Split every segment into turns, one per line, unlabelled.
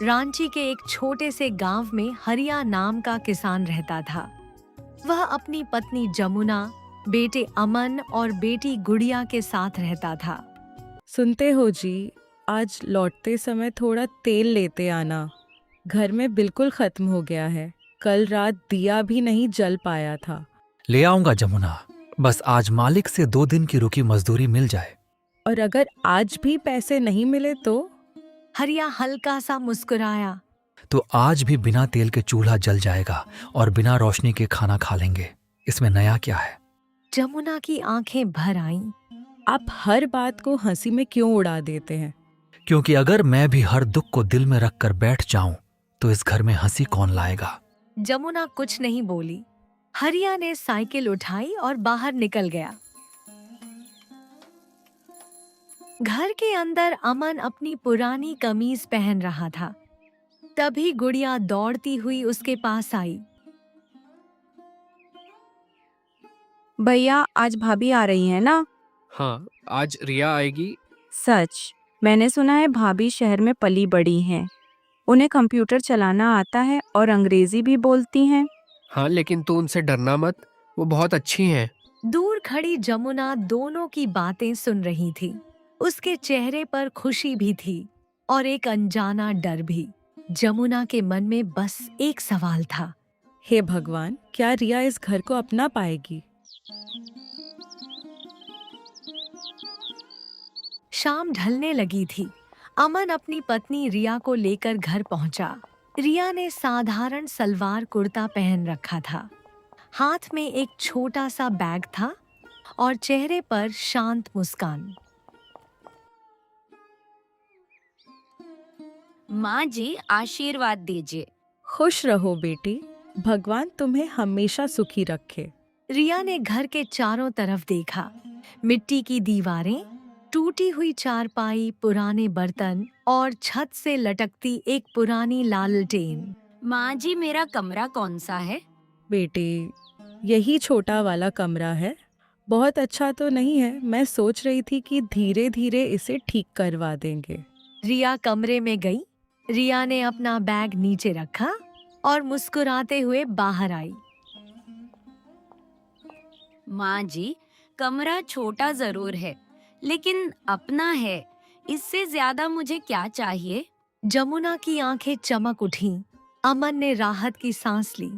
रांची के एक छोटे से गांव में हरिया नाम का किसान रहता था। वह अपनी पत्नी जमुना, बेटे अमन और बेटी गुड़िया के साथ रहता था।
सुनते हो जी, आज लौटते समय थोड़ा तेल लेते आना। घर में बिल्कुल खत्म हो गया है। कल रात दिया भी नहीं जल पाया था।
ले आऊंगा जमुना, बस आज मालिक से 2 दिन की रुकी मजदूरी मिल जाए।
और अगर आज भी पैसे नहीं मिले तो?
हरिया हल्का सा मुस्कुराया।
तो आज भी बिना तेल के चूल्हा जल जाएगा और बिना रोशनी के खाना खा लेंगे। इसमें नया क्या है?
जमुना की आंखें भर आईं।
आप हर बात को हंसी में क्यों उड़ा देते हैं?
क्योंकि अगर मैं भी हर दुख को दिल में रखकर बैठ जाऊं तो इस घर में हंसी कौन लाएगा?
जमुना कुछ नहीं बोली। हरिया ने साइकिल उठाई और बाहर निकल गया। घर के अंदर अमन अपनी पुरानी कमीज पहन रहा था। तभी गुड़िया दौड़ती हुई उसके पास आई।
भैया, आज भाभी आ रही है ना?
हाँ, आज रिया आएगी।
सच? मैंने सुना है भाभी शहर में पली बड़ी हैं। उन्हें कंप्यूटर चलाना आता है और अंग्रेजी भी बोलती हैं।
हाँ, लेकिन तू उनसे डरना मत, वो बहुत अच्छी हैं।
दूर खड़ी जमुना दोनों की बातें सुन रही थी। उसके चेहरे पर खुशी भी थी और एक अनजाना डर भी। जमुना के मन में बस एक सवाल था।
हे भगवान, क्या रिया इस घर को अपना पाएगी?
शाम ढलने लगी थी। अमन अपनी पत्नी रिया को लेकर घर पहुंचा। रिया ने साधारण सलवार कुर्ता पहन रखा था। हाथ में एक छोटा सा बैग था और चेहरे पर शांत मुस्कान।
माँ जी, आशीर्वाद दीजिए।
खुश रहो बेटी, भगवान तुम्हें हमेशा सुखी रखे।
रिया ने घर के चारों तरफ देखा। मिट्टी की दीवारें, टूटी हुई चारपाई, पुराने बर्तन और छत से लटकती एक पुरानी लालटेन।
माँ जी, मेरा कमरा कौन सा है?
बेटी, यही छोटा वाला कमरा है। बहुत अच्छा तो नहीं है। मैं सोच रही थी कि धीरे धीरे इसे ठीक करवा देंगे।
रिया कमरे में गई। रिया ने अपना बैग नीचे रखा और मुस्कुराते हुए बाहर आई।
माँ जी, कमरा छोटा जरूर है, लेकिन अपना है। इससे ज्यादा मुझे क्या चाहिए?
जमुना की आंखें चमक उठीं। अमन ने राहत की सांस ली।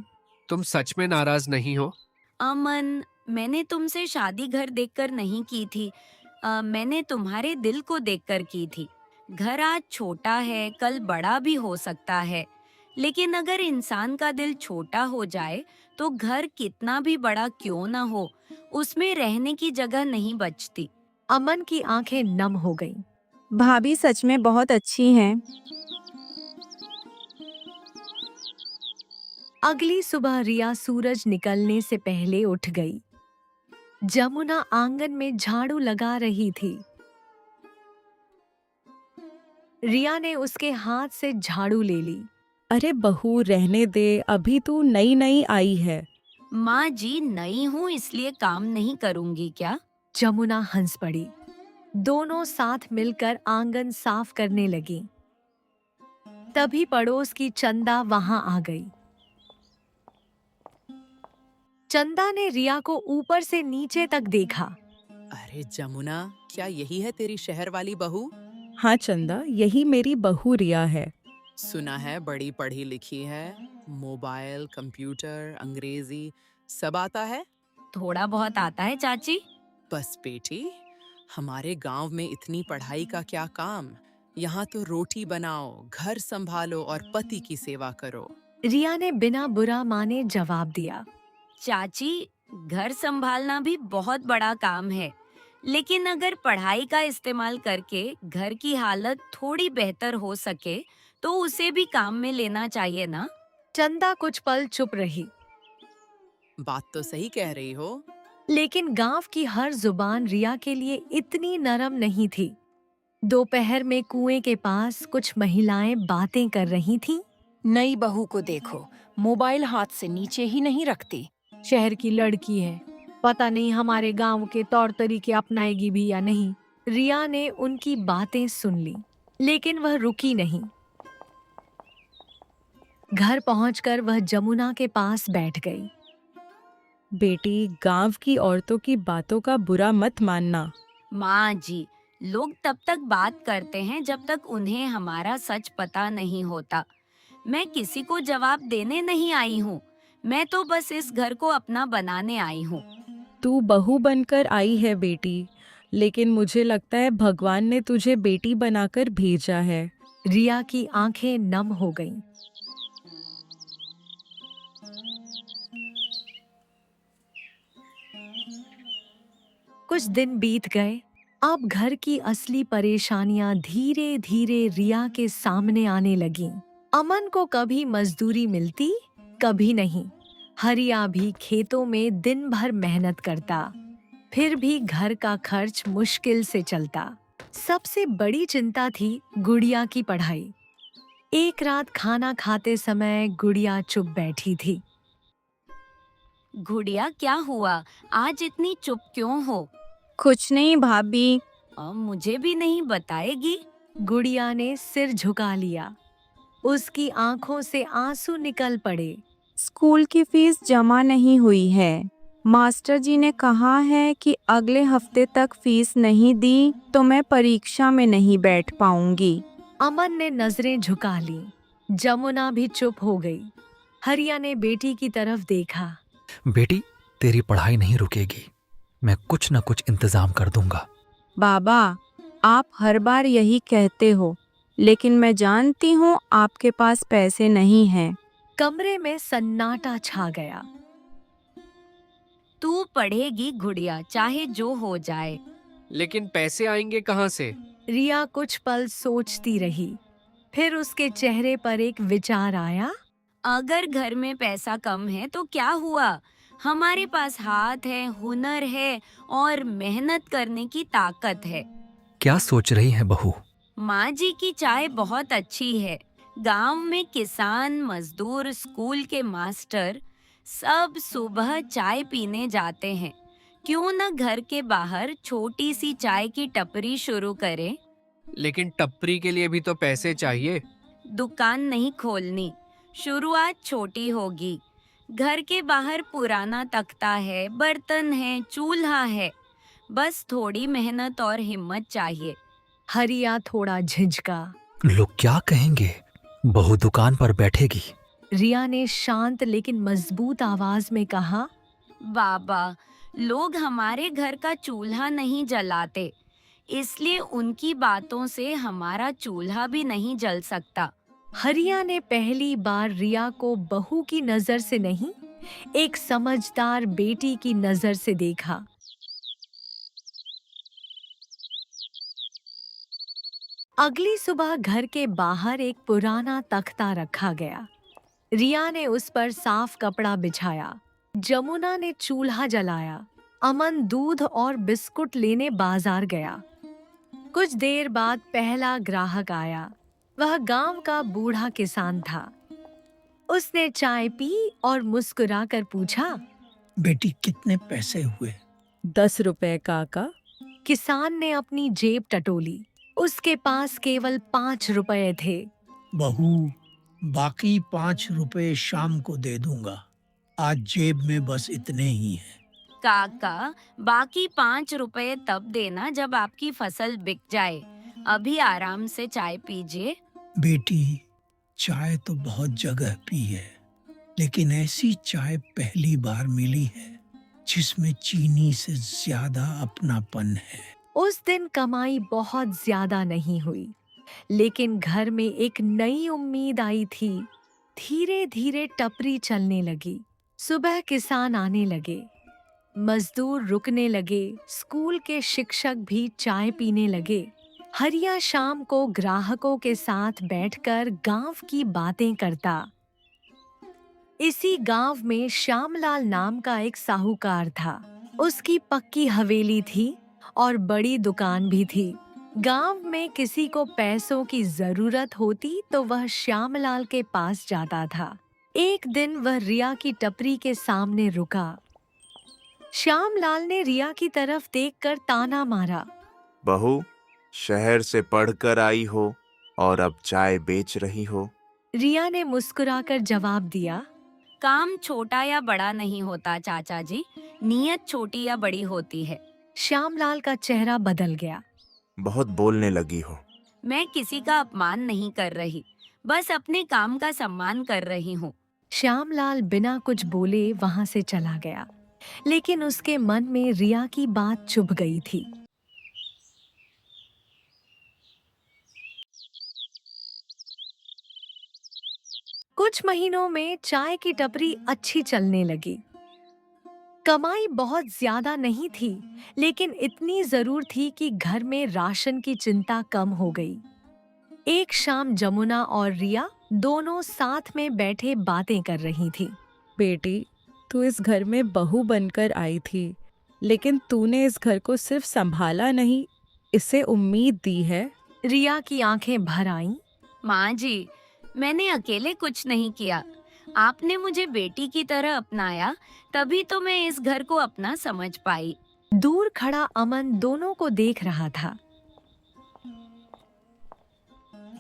तुम सच में नाराज नहीं हो?
अमन, मैंने तुमसे शादी घर देखकर नहीं की थी। मैंने तुम्हारे दिल को देखकर की थी। घर आज छोटा है, कल बड़ा भी हो सकता है, लेकिन अगर इंसान का दिल छोटा हो जाए तो घर कितना भी बड़ा क्यों ना हो, उसमें रहने की जगह नहीं बचती।
अमन की आंखें नम हो गईं।
भाभी सच में बहुत अच्छी हैं।
अगली सुबह रिया सूरज निकलने से पहले उठ गई। जमुना आंगन में झाड़ू लगा रही थी। रिया ने उसके हाथ से झाड़ू ले ली।
अरे बहू, रहने दे, अभी तू नई नई आई है।
माँ जी, नई हूँ इसलिए काम नहीं करूँगी क्या?
जमुना हंस पड़ी। दोनों साथ मिलकर आंगन साफ करने लगी। तभी पड़ोस की चंदा वहां आ गई। चंदा ने रिया को ऊपर से नीचे तक देखा।
अरे जमुना, क्या यही है तेरी शहर वाली बहू?
हाँ चंदा, यही मेरी बहू रिया है।
सुना है बड़ी पढ़ी लिखी है। मोबाइल, कंप्यूटर, अंग्रेजी सब आता है?
थोड़ा बहुत आता है चाची।
बस बेटी, हमारे गांव में इतनी पढ़ाई का क्या काम? यहाँ तो रोटी बनाओ, घर संभालो और पति की सेवा करो।
रिया ने बिना बुरा माने जवाब दिया।
चाची, घर संभालना भी बहुत बड़ा काम है, लेकिन अगर पढ़ाई का इस्तेमाल करके घर की हालत थोड़ी बेहतर हो सके तो उसे भी काम में लेना चाहिए ना?
चंदा कुछ पल चुप रही।
बात तो सही कह रही हो।
लेकिन गांव की हर जुबान रिया के लिए इतनी नरम नहीं थी। दोपहर में कुएं के पास कुछ महिलाएं बातें कर रही थीं।
नई बहू को देखो, मोबाइल हाथ से नीचे ही नहीं रखती। शहर की लड़की है, पता नहीं हमारे गांव के तौर तरीके अपनाएगी भी या नहीं।
रिया ने उनकी बातें सुन ली, लेकिन वह रुकी नहीं। घर पहुंचकर वह जमुना के पास बैठ गई।
बेटी, गांव की औरतों की बातों का बुरा मत मानना।
माँ जी, लोग तब तक बात करते हैं जब तक उन्हें हमारा सच पता नहीं होता। मैं किसी को जवाब देने नहीं आई हूँ। मैं तो बस इस घर को अपना बनाने आई हूँ।
तू बहू बनकर आई है बेटी, लेकिन मुझे लगता है भगवान ने तुझे बेटी बनाकर भेजा है।
रिया की आंखें नम हो गईं। कुछ दिन बीत गए। अब घर की असली परेशानियां धीरे धीरे रिया के सामने आने लगीं। अमन को कभी मजदूरी मिलती, कभी नहीं। हरिया भी खेतों में दिन भर मेहनत करता, फिर भी घर का खर्च मुश्किल से चलता। सबसे बड़ी चिंता थी गुड़िया की पढ़ाई। एक रात खाना खाते समय गुड़िया चुप बैठी थी।
गुड़िया, क्या हुआ? आज इतनी चुप क्यों हो?
कुछ नहीं भाभी।
मुझे भी नहीं बताएगी?
गुड़िया ने सिर झुका लिया। उसकी आंखों से आंसू निकल पड़े।
स्कूल की फीस जमा नहीं हुई है। मास्टर जी ने कहा है कि अगले हफ्ते तक फीस नहीं दी तो मैं परीक्षा में नहीं बैठ पाऊंगी।
अमन ने नजरें झुका ली। जमुना भी चुप हो गई। हरिया ने बेटी की तरफ देखा।
बेटी, तेरी पढ़ाई नहीं रुकेगी। मैं कुछ न कुछ इंतजाम कर दूंगा।
बाबा, आप हर बार यही कहते हो, लेकिन मैं जानती हूँ आपके पास पैसे नहीं हैं।
कमरे में सन्नाटा छा गया।
तू पढ़ेगी गुड़िया, चाहे जो हो जाए।
लेकिन पैसे आएंगे कहाँ से?
रिया कुछ पल सोचती रही। फिर उसके चेहरे पर एक विचार आया।
अगर घर में पैसा कम है तो क्या हुआ? हमारे पास हाथ है, हुनर है और मेहनत करने की ताकत है।
क्या सोच रही है बहू?
माँ जी की चाय बहुत अच्छी है। गांव में किसान, मजदूर, स्कूल के मास्टर सब सुबह चाय पीने जाते हैं। क्यों न घर के बाहर छोटी सी चाय की टपरी शुरू करें?
लेकिन टपरी के लिए भी तो पैसे चाहिए।
दुकान नहीं खोलनी, शुरुआत छोटी होगी। घर के बाहर पुराना तख्ता है, बर्तन है, चूल्हा है। बस थोड़ी मेहनत और हिम्मत चाहिए।
हरिया थोड़ा झिझका।
लोग क्या कहेंगे? बहू दुकान पर बैठेगी।
रिया ने शांत लेकिन मजबूत आवाज में कहा।
बाबा, लोग हमारे घर का चूल्हा नहीं जलाते, इसलिए उनकी बातों से हमारा चूल्हा भी नहीं जल सकता।
हरिया ने पहली बार रिया को बहू की नजर से नहीं, एक समझदार बेटी की नजर से देखा। अगली सुबह घर के बाहर एक पुराना तख्ता रखा गया। रिया ने उस पर साफ कपड़ा बिछाया। जमुना ने चूल्हा जलाया। अमन दूध और बिस्कुट लेने बाजार गया। कुछ देर बाद पहला ग्राहक आया। वह गांव का बूढ़ा किसान था। उसने चाय पी और मुस्कुराकर पूछा,
बेटी कितने पैसे हुए?
10 रुपए काका।
किसान ने अपनी जेब टटोली। उसके पास केवल 5 रुपए थे।
बहू, बाकी 5 रुपए शाम को दे दूंगा। आज जेब में बस इतने ही हैं।
काका, बाकी 5 रुपए तब देना जब आपकी फसल बिक जाए। अभी आराम से चाय पीजिए।
बेटी, चाय तो बहुत जगह पी है, लेकिन ऐसी चाय पहली बार मिली है जिसमें चीनी से ज्यादा अपनापन है।
उस दिन कमाई बहुत ज्यादा नहीं हुई, लेकिन घर में एक नई उम्मीद आई थी। धीरे धीरे टपरी चलने लगी। सुबह किसान आने लगे, मजदूर रुकने लगे, स्कूल के शिक्षक भी चाय पीने लगे। हरिया शाम को ग्राहकों के साथ बैठकर गांव की बातें करता। इसी गांव में श्यामलाल नाम का एक साहूकार था। उसकी पक्की हवेली थी और बड़ी दुकान भी थी। गांव में किसी को पैसों की जरूरत होती तो वह श्यामलाल के पास जाता था। एक दिन वह रिया की टपरी के सामने रुका। श्यामलाल ने रिया की तरफ देखकर ताना मारा।
बहू, शहर से पढ़कर आई हो और अब चाय बेच रही हो।
रिया ने मुस्कुराकर जवाब दिया।
काम छोटा या बड़ा नहीं होता चाचा जी, नीयत छोटी या बड़ी होती है।
श्यामलाल का चेहरा बदल गया।
बहुत बोलने लगी हो।
मैं किसी का अपमान नहीं कर रही, बस अपने काम का सम्मान कर रही हूँ।
श्यामलाल बिना कुछ बोले वहां से चला गया, लेकिन उसके मन में रिया की बात चुभ गई थी। कुछ महीनों में चाय की टपरी अच्छी चलने लगी। कमाई बहुत ज्यादा नहीं थी, लेकिन इतनी जरूर थी कि घर में राशन की चिंता कम हो गई। एक शाम जमुना और रिया दोनों साथ में बैठे बातें कर रही थी।
बेटी, तू इस घर में बहू बनकर आई थी, लेकिन तूने इस घर को सिर्फ संभाला नहीं, इसे उम्मीद दी है।
रिया की आंखें भर आईं।
माँ जी, मैंने अकेले कुछ नहीं किया, आपने मुझे बेटी की तरह अपनाया, तभी तो मैं इस घर को अपना समझ पाई।
दूर खड़ा अमन दोनों को देख रहा था।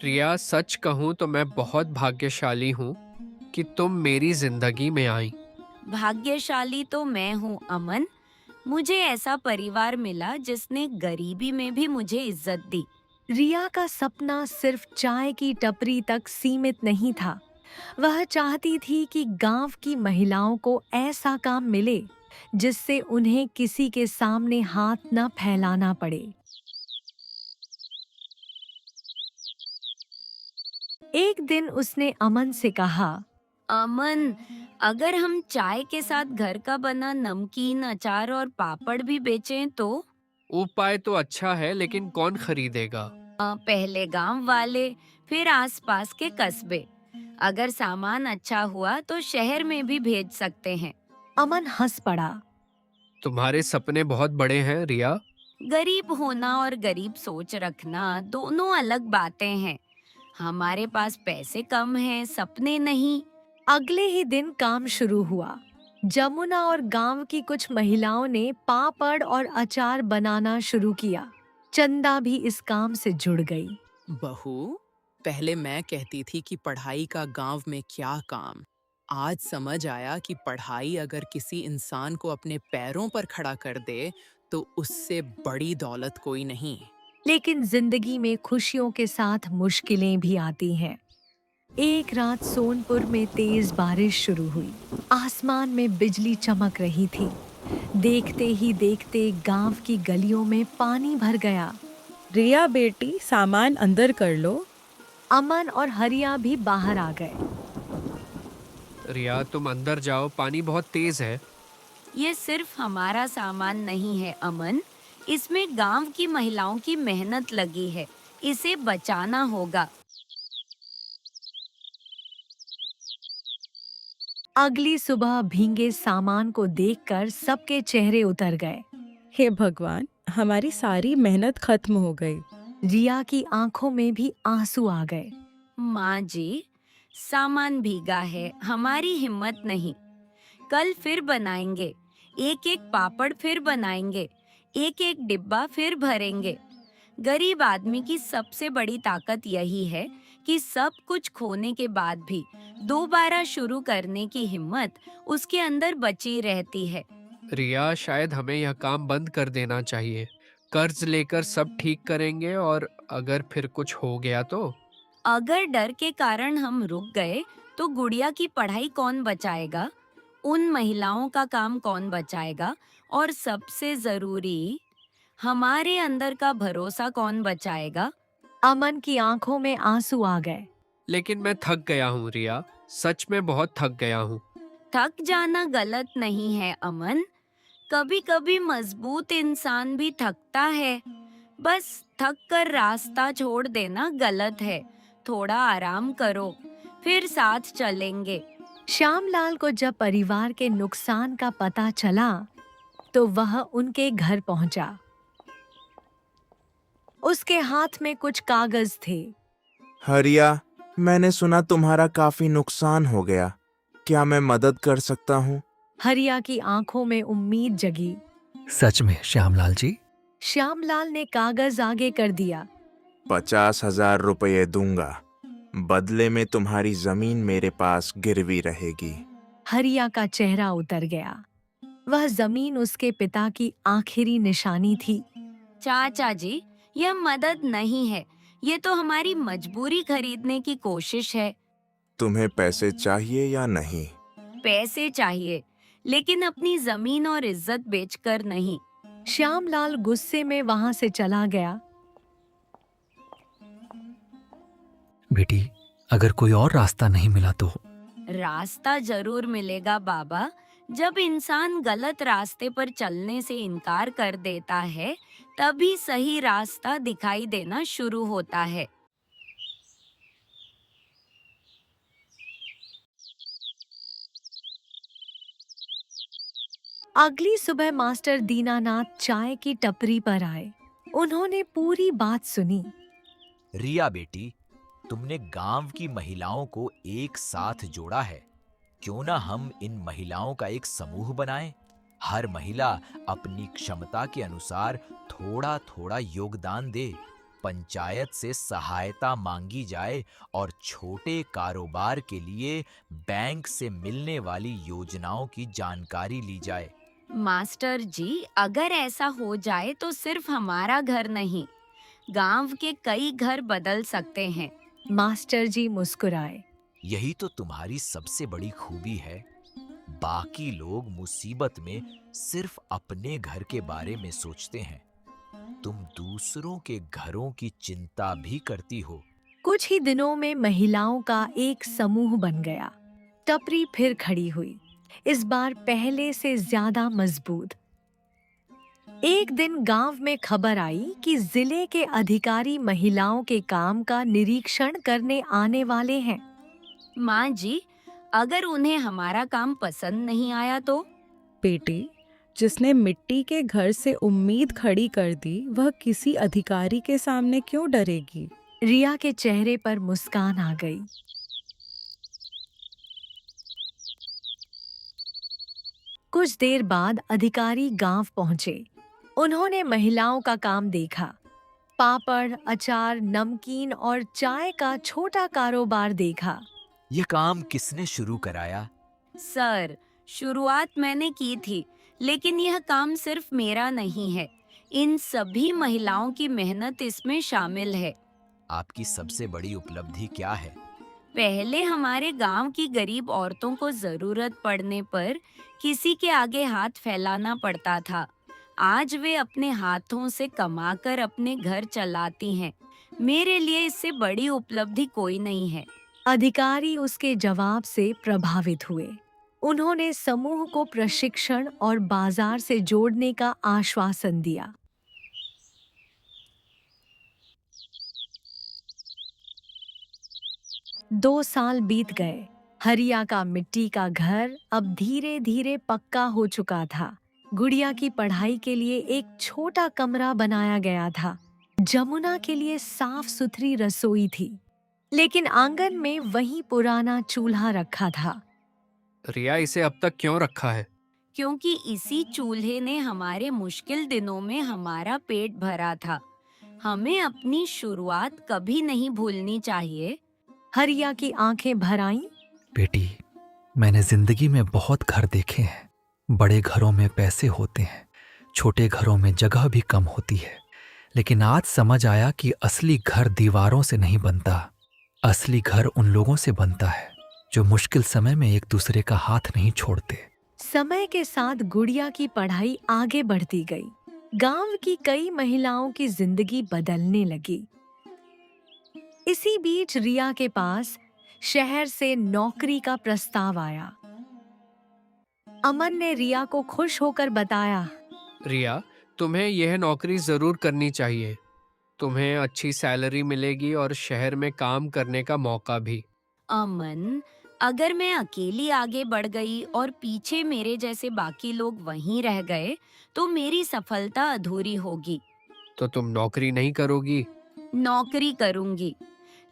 रिया, सच कहूँ तो मैं बहुत भाग्यशाली हूँ कि तुम मेरी जिंदगी में आई।
भाग्यशाली तो मैं हूँ अमन, मुझे ऐसा परिवार मिला जिसने गरीबी में भी मुझे इज्जत दी।
रिया का सपना सिर्फ चाय की टपरी तक सीमित नहीं था। वह चाहती थी कि गांव की महिलाओं को ऐसा काम मिले जिससे उन्हें किसी के सामने हाथ न फैलाना पड़े। एक दिन उसने अमन से कहा,
अमन, अगर हम चाय के साथ घर का बना नमकीन, अचार और पापड़ भी बेचें तो?
उपाय तो अच्छा है, लेकिन कौन खरीदेगा?
पहले गांव वाले, फिर आसपास के कस्बे। अगर सामान अच्छा हुआ तो शहर में भी भेज सकते हैं।
अमन हंस पड़ा।
तुम्हारे सपने बहुत बड़े हैं रिया।
गरीब होना और गरीब सोच रखना दोनों अलग बातें हैं। हमारे पास पैसे कम हैं, सपने नहीं।
अगले ही दिन काम शुरू हुआ। जमुना और गांव की कुछ महिलाओं ने पापड़ और अचार बनाना शुरू किया। चंदा भी इस काम से जुड़ गई।
बहू, पहले मैं कहती थी कि पढ़ाई का गांव में क्या काम। आज समझ आया कि पढ़ाई अगर किसी इंसान को अपने पैरों पर खड़ा कर दे तो उससे बड़ी दौलत कोई नहीं।
लेकिन जिंदगी में खुशियों के साथ मुश्किलें भी आती हैं। एक रात सोनपुर में तेज बारिश शुरू हुई। आसमान में बिजली चमक रही थी। देखते ही देखते गांव की गलियों में पानी भर गया।
रिया बेटी, सामान अंदर कर लो।
अमन और हरिया भी बाहर आ गए।
रिया, तुम अंदर जाओ, पानी बहुत तेज है।
ये सिर्फ हमारा सामान नहीं है अमन, इसमें गांव की महिलाओं की मेहनत लगी है, इसे बचाना होगा।
अगली सुबह भींगे सामान को देखकर सबके चेहरे उतर गए।
हे भगवान, हमारी सारी मेहनत खत्म हो गई।
रिया की आंखों में भी आंसू आ गए।
माँ जी, सामान भीगा है, हमारी हिम्मत नहीं। कल फिर बनाएंगे, एक एक पापड़ फिर बनाएंगे, एक एक डिब्बा फिर भरेंगे। गरीब आदमी की सबसे बड़ी ताकत यही है कि सब कुछ खोने के बाद भी दोबारा शुरू करने की हिम्मत उसके अंदर बची रहती है।
रिया, शायद हमें यह काम बंद कर देना चाहिए। कर्ज लेकर सब ठीक करेंगे, और अगर फिर कुछ हो गया तो?
अगर डर के कारण हम रुक गए तो गुड़िया की पढ़ाई कौन बचाएगा? उन महिलाओं का काम कौन बचाएगा? और सबसे जरूरी, हमारे अंदर का भरोसा कौन बचाएगा?
अमन की आंखों में आंसू आ गए।
लेकिन मैं थक गया हूँ रिया, सच में बहुत थक गया हूँ।
थक जाना गलत नहीं है अमन, कभी कभी मजबूत इंसान भी थकता है। बस थक कर रास्ता छोड़ देना गलत है। थोड़ा आराम करो, फिर साथ चलेंगे।
श्यामलाल को जब परिवार के नुकसान का पता चला तो वह उनके घर पहुंचा। उसके हाथ में कुछ कागज थे।
हरिया, मैंने सुना तुम्हारा काफी नुकसान हो गया, क्या मैं मदद कर सकता हूँ?
हरिया की आंखों में उम्मीद जगी।
सच में श्यामलाल जी?
श्यामलाल ने कागज आगे कर दिया।
50,000 रुपये दूंगा, बदले में तुम्हारी जमीन मेरे पास गिरवी रहेगी।
हरिया का चेहरा उतर गया। वह जमीन उसके पिता की आखिरी निशानी थी।
चाचा जी, यह मदद नहीं है, ये तो हमारी मजबूरी खरीदने की कोशिश है।
तुम्हें पैसे चाहिए या नहीं?
पैसे चाहिए, लेकिन अपनी जमीन और इज्जत बेचकर नहीं।
श्यामलाल गुस्से में वहां से चला गया।
बेटी, अगर कोई और रास्ता नहीं मिला तो?
रास्ता जरूर मिलेगा बाबा। जब इंसान गलत रास्ते पर चलने से इनकार कर देता है, तभी सही रास्ता दिखाई देना शुरू होता है।
अगली सुबह मास्टर दीनानाथ चाय की टपरी पर आए। उन्होंने पूरी बात सुनी।
रिया बेटी, तुमने गांव की महिलाओं को एक साथ जोड़ा है। क्यों ना हम इन महिलाओं का एक समूह बनाएं? हर महिला अपनी क्षमता के अनुसार थोड़ा थोड़ा योगदान दे। पंचायत से सहायता मांगी जाए और छोटे कारोबार के लिए बैंक से मिलने वाली योजनाओं की जानकारी ली जाए।
मास्टर जी, अगर ऐसा हो जाए तो सिर्फ हमारा घर नहीं, गांव के कई घर बदल सकते हैं।
मास्टर जी मुस्कुराए।
यही तो तुम्हारी सबसे बड़ी खूबी है। बाकी लोग मुसीबत में सिर्फ अपने घर के बारे में सोचते हैं, तुम दूसरों के घरों की चिंता भी करती हो।
कुछ ही दिनों में महिलाओं का एक समूह बन गया। टपरी फिर खड़ी हुई, इस बार पहले से ज्यादा मजबूत। एक दिन गांव में खबर आई कि जिले के अधिकारी महिलाओं के काम का निरीक्षण करने आने वाले हैं।
माँ जी, अगर उन्हें हमारा काम पसंद नहीं आया तो?
बेटी, जिसने मिट्टी के घर से उम्मीद खड़ी कर दी, वह किसी अधिकारी के सामने क्यों डरेगी?
रिया के चेहरे पर मुस्कान आ गई। कुछ देर बाद अधिकारी गांव पहुंचे। उन्होंने महिलाओं का काम देखा। पापड़, अचार, नमकीन और चाय का छोटा कारोबार देखा।
ये काम किसने शुरू कराया?
सर, शुरुआत मैंने की थी, लेकिन यह काम सिर्फ मेरा नहीं है। इन सभी महिलाओं की मेहनत इसमें शामिल है।
आपकी सबसे बड़ी उपलब्धि क्या है?
पहले हमारे गांव की गरीब औरतों को जरूरत पड़ने पर किसी के आगे हाथ फैलाना पड़ता था। आज वे अपने हाथों से कमाकर अपने घर चलाती हैं। मेरे लिए इससे बड़ी उपलब्धि कोई नहीं है।
अधिकारी उसके जवाब से प्रभावित हुए। उन्होंने समूह को प्रशिक्षण और बाजार से जोड़ने का आश्वासन दिया। दो साल बीत गए। हरिया का मिट्टी का घर अब धीरे धीरे पक्का हो चुका था। गुड़िया की पढ़ाई के लिए एक छोटा कमरा बनाया गया था। जमुना के लिए साफ सुथरी रसोई थी, लेकिन आंगन में वही पुराना चूल्हा रखा था।
रिया, इसे अब तक क्यों रखा है?
क्योंकि इसी चूल्हे ने हमारे मुश्किल दिनों में हमारा पेट भरा था। हमें अपनी शुरुआत कभी नहीं भूलनी चाहिए।
हरिया की आंखें भर आईं।
बेटी, मैंने जिंदगी में बहुत घर देखे हैं। बड़े घरों में पैसे होते हैं, छोटे घरों में जगह भी कम होती है, लेकिन आज समझ आया कि असली घर दीवारों से नहीं बनता। असली घर उन लोगों से बनता है जो मुश्किल समय में एक दूसरे का हाथ नहीं छोड़ते।
समय के साथ गुड़िया की पढ़ाई आगे बढ़ती गई। गांव की कई महिलाओं की जिंदगी बदलने लगी। इसी बीच रिया के पास शहर से नौकरी का प्रस्ताव आया। अमन ने रिया को खुश होकर बताया,
रिया, तुम्हें यह नौकरी जरूर करनी चाहिए। तुम्हें अच्छी सैलरी मिलेगी और शहर में काम करने का मौका भी।
अमन, अगर मैं अकेली आगे बढ़ गई और पीछे मेरे जैसे बाकी लोग वहीं रह गए, तो मेरी सफलता अधूरी होगी।
तो तुम नौकरी नहीं करोगी?
नौकरी करूंगी,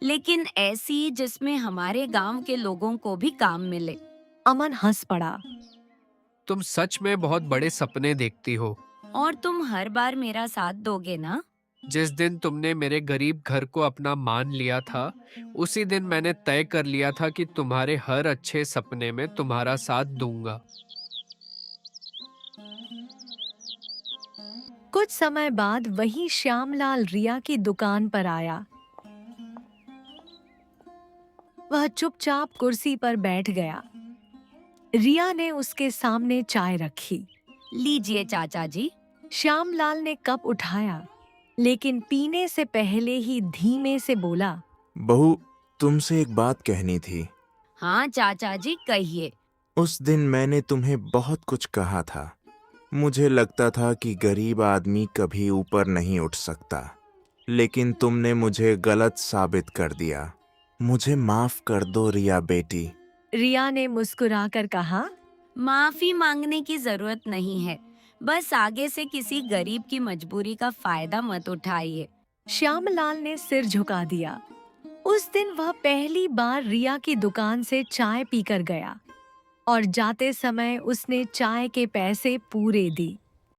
लेकिन ऐसी जिसमें हमारे गांव के लोगों को भी काम मिले।
अमन हंस पड़ा।
तुम सच में बहुत बड़े सपने देखती हो।
और तुम हर बार मेरा साथ दोगे ना?
जिस दिन तुमने मेरे गरीब घर को अपना मान लिया था, उसी दिन मैंने तय कर लिया था कि तुम्हारे हर अच्छे सपने में तुम्हारा साथ दूंगा।
कुछ समय बाद वही श्यामलाल रिया की दुकान पर आया। वह चुपचाप कुर्सी पर बैठ गया। रिया ने उसके सामने चाय रखी।
लीजिए चाचा जी।
श्यामलाल ने कप उठाया, लेकिन पीने से पहले ही धीमे से बोला,
बहू, तुमसे एक बात कहनी थी।
हाँ चाचा जी, कहिए।
उस दिन मैंने तुम्हें बहुत कुछ कहा था। मुझे लगता था कि गरीब आदमी कभी ऊपर नहीं उठ सकता, लेकिन तुमने मुझे गलत साबित कर दिया। मुझे माफ कर दो रिया बेटी।
रिया ने मुस्कुराकर कहा,
माफी मांगने की जरूरत नहीं है, बस आगे से किसी गरीब की मजबूरी का फायदा मत उठाइए।
श्यामलाल ने सिर झुका दिया। उस दिन वह पहली बार रिया की दुकान से चाय पीकर गया और जाते समय उसने चाय के पैसे पूरे दी।